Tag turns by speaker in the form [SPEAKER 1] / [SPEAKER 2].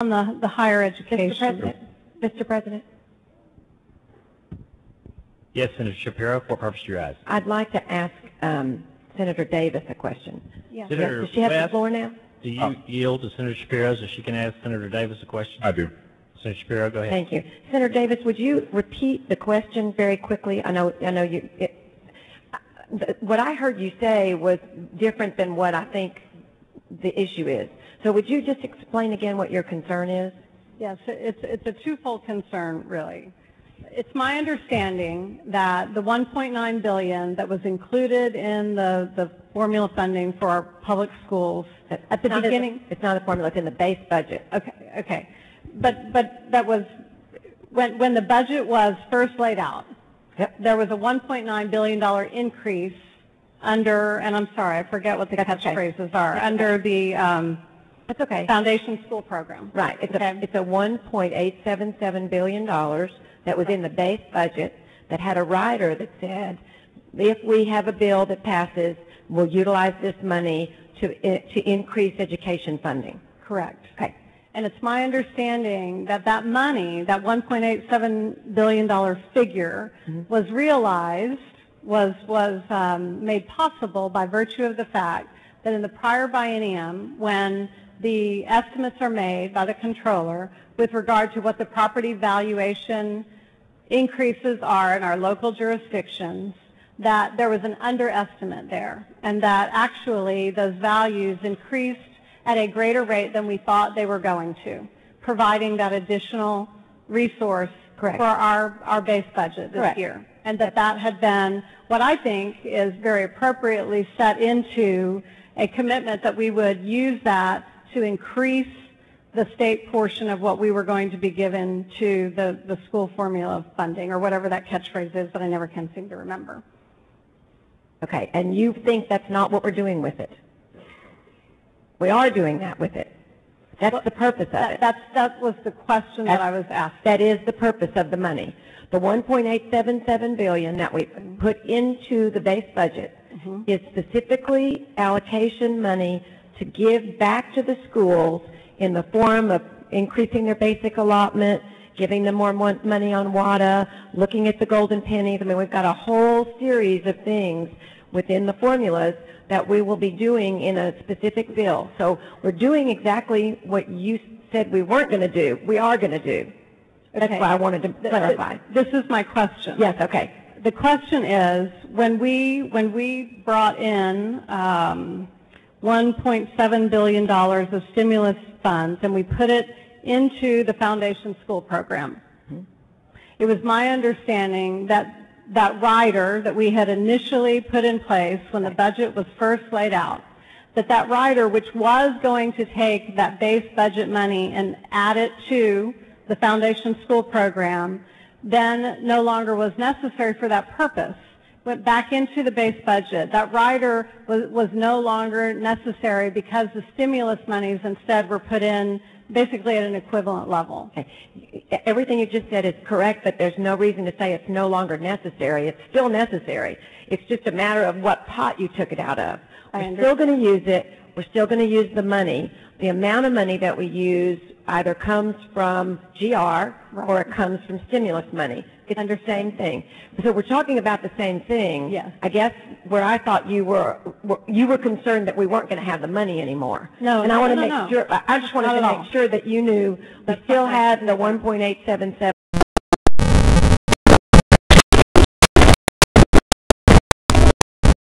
[SPEAKER 1] on the higher education.
[SPEAKER 2] Mr. President.
[SPEAKER 3] Yes, Senator Shapiro, for what purpose do you ask?
[SPEAKER 2] I'd like to ask Senator Davis a question.
[SPEAKER 1] Yes.
[SPEAKER 3] Senator
[SPEAKER 2] Does she have the
[SPEAKER 3] Webb,
[SPEAKER 2] floor now?
[SPEAKER 3] do you yield to Senator Shapiro so she can ask Senator Davis a question?
[SPEAKER 4] I do.
[SPEAKER 3] Senator Shapiro, go ahead.
[SPEAKER 2] Thank you. Senator Davis, would you repeat the question very quickly? I know you. What I heard you say was different than what I think the issue is. So would you just explain again what your concern is?
[SPEAKER 1] Yes, it's a twofold concern, really. It's my understanding that the $1.9 billion that was included in the formula funding for our public schools at the beginning.
[SPEAKER 2] It's not a formula. It's in the base budget.
[SPEAKER 1] Okay. But that was when the budget was first laid out.
[SPEAKER 2] Yep.
[SPEAKER 1] There was a $1.9 billion increase under, and I'm sorry, I forget what the catchphrases are, under the
[SPEAKER 2] That's okay.
[SPEAKER 1] Foundation School Program.
[SPEAKER 2] Right. It's a $1.877 billion that was in the base budget that had a rider that said, if we have a bill that passes, we'll utilize this money to increase education funding.
[SPEAKER 1] Correct.
[SPEAKER 2] Okay.
[SPEAKER 1] And it's my understanding that that money, that $1.87 billion figure, was realized, was made possible by virtue of the fact that in the prior biennium, when the estimates are made by the controller with regard to what the property valuation increases are in our local jurisdictions, that there was an underestimate there, and that actually those values increased at a greater rate than we thought they were going to, providing that additional resource for our base budget this year. And that had been what I think is very appropriately set into a commitment that we would use that to increase the state portion of what we were going to be given to the school formula funding, or whatever that catchphrase is that I never can seem to remember.
[SPEAKER 2] Okay, and you think that's not what we're doing with it? We are doing that with it. That's the purpose of it.
[SPEAKER 1] That was the question that I was asked.
[SPEAKER 2] That is the purpose of the money. The $1.877 billion that we put into the base budget is specifically allocation money to give back to the schools in the form of increasing their basic allotment, giving them more money on WADA, looking at the golden pennies. I mean, we've got a whole series of things within the formulas that we will be doing in a specific bill. So we're doing exactly what you said we weren't going to do. We are going to do. That's why I wanted to clarify.
[SPEAKER 1] This is my question.
[SPEAKER 2] Yes, okay.
[SPEAKER 1] The question is, when we brought in $1.7 billion of stimulus funds and we put it into the Foundation School Program, it was my understanding that that rider that we had initially put in place when the budget was first laid out, that rider, which was going to take that base budget money and add it to the Foundation School Program, then no longer was necessary for that purpose. Went back into the base budget. That rider was no longer necessary because the stimulus monies instead were put in basically at an equivalent level.
[SPEAKER 2] Okay. Everything you just said is correct, but there's no reason to say it's no longer necessary. It's still necessary. It's just a matter of what pot you took it out of. We're still going to use it. We're still going to use the money. The amount of money that we use either comes from GR or it comes from stimulus money. It's the same thing. So we're talking about the same thing.
[SPEAKER 1] Yes.
[SPEAKER 2] I guess where I thought you were concerned that we weren't going to have the money anymore.
[SPEAKER 1] No,
[SPEAKER 2] and I want to make sure. I just wanted to make sure that you knew we still had the 1.877